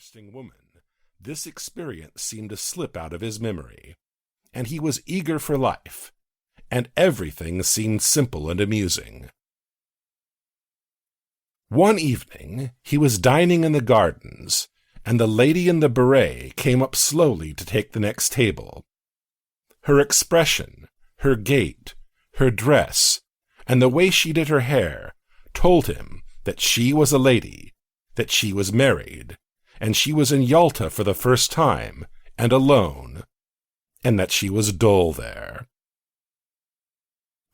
interesting woman, this experience seemed to slip out of his memory, and he was eager for life, and everything seemed simple and amusing. One evening, he was dining in the gardens, and the lady in the beret came up slowly to take the next table. Her expression, her gait, her dress, and the way she did her hair told him that she was a lady, that she was married, and she was in Yalta for the first time, and alone, and that she was dull there.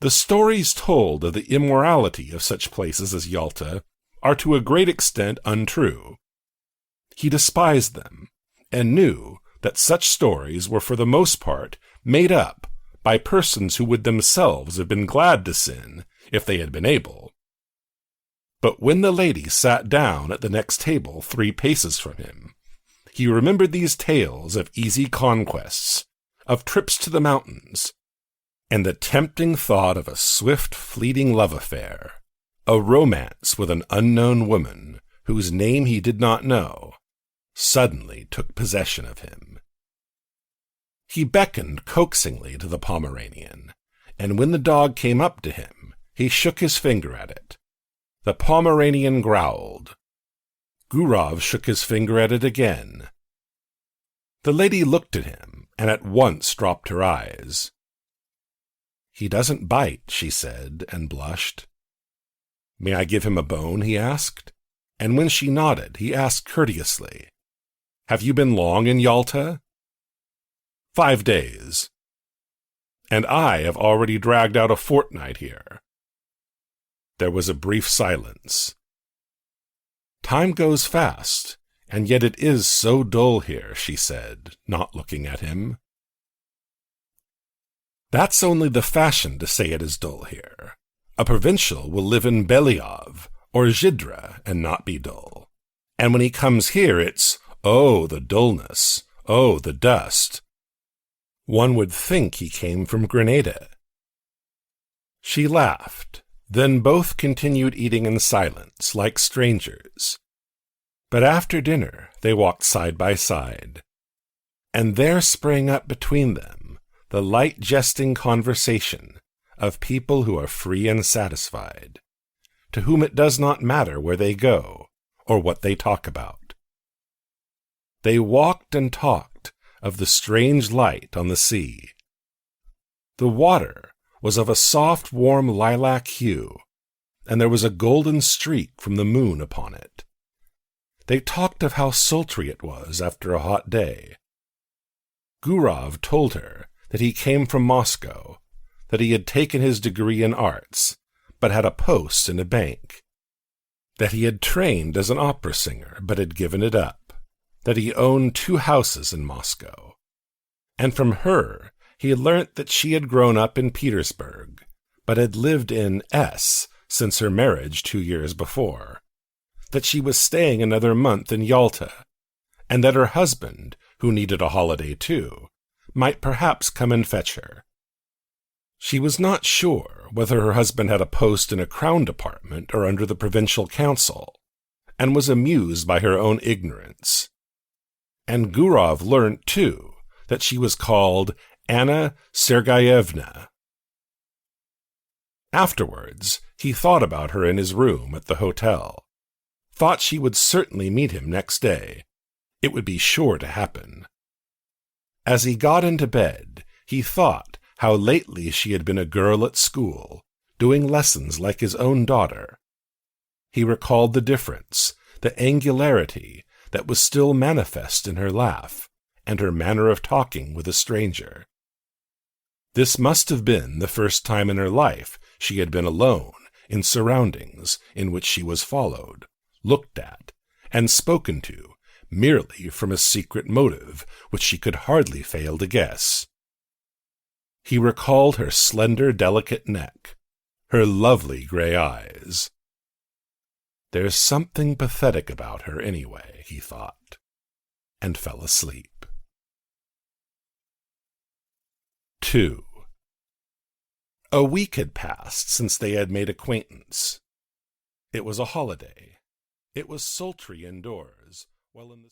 The stories told of the immorality of such places as Yalta are to a great extent untrue. He despised them, and knew that such stories were for the most part made up by persons who would themselves have been glad to sin if they had been able. But when the lady sat down at the next table 3 paces from him, he remembered these tales of easy conquests, of trips to the mountains, and the tempting thought of a swift, fleeting love affair, a romance with an unknown woman whose name he did not know, suddenly took possession of him. He beckoned coaxingly to the Pomeranian, and when the dog came up to him, he shook his finger at it. The Pomeranian growled. Gurov shook his finger at it again. The lady looked at him, and at once dropped her eyes. "He doesn't bite," she said, and blushed. "May I give him a bone?" he asked, and when she nodded, he asked courteously, "Have you been long in Yalta?" 5 days. "And I have already dragged out a fortnight here." There was a brief silence. "Time goes fast, and yet it is so dull here," she said, not looking at him. "That's only the fashion to say it is dull here. A provincial will live in Beliov or Zhidra and not be dull. And when he comes here, it's, oh, the dullness, oh, the dust. One would think he came from Grenada." She laughed. Then both continued eating in silence, like strangers. But after dinner they walked side by side, and there sprang up between them the light jesting conversation of people who are free and satisfied, to whom it does not matter where they go or what they talk about. They walked and talked of the strange light on the sea. The water was of a soft, warm lilac hue, and there was a golden streak from the moon upon it. They talked of how sultry it was after a hot day. Gurov told her that he came from Moscow, that he had taken his degree in arts, but had a post in a bank, that he had trained as an opera singer, but had given it up, that he owned 2 houses in Moscow, and from her he had learnt that she had grown up in Petersburg, but had lived in S since her marriage 2 years before, that she was staying another month in Yalta, and that her husband, who needed a holiday too, might perhaps come and fetch her. She was not sure whether her husband had a post in a crown department or under the provincial council, and was amused by her own ignorance. And Gurov learnt, too, that she was called Anna Sergeyevna. Afterwards, he thought about her in his room at the hotel, thought she would certainly meet him next day. It would be sure to happen. As he got into bed, he thought how lately she had been a girl at school, doing lessons like his own daughter. He recalled the difference, the angularity that was still manifest in her laugh, and her manner of talking with a stranger. This must have been the first time in her life she had been alone in surroundings in which she was followed, looked at, and spoken to merely from a secret motive which she could hardly fail to guess. He recalled her slender, delicate neck, her lovely gray eyes. There's something pathetic about her anyway, he thought, and fell asleep. 2. A week had passed since they had made acquaintance. It was a holiday. It was sultry indoors, while in the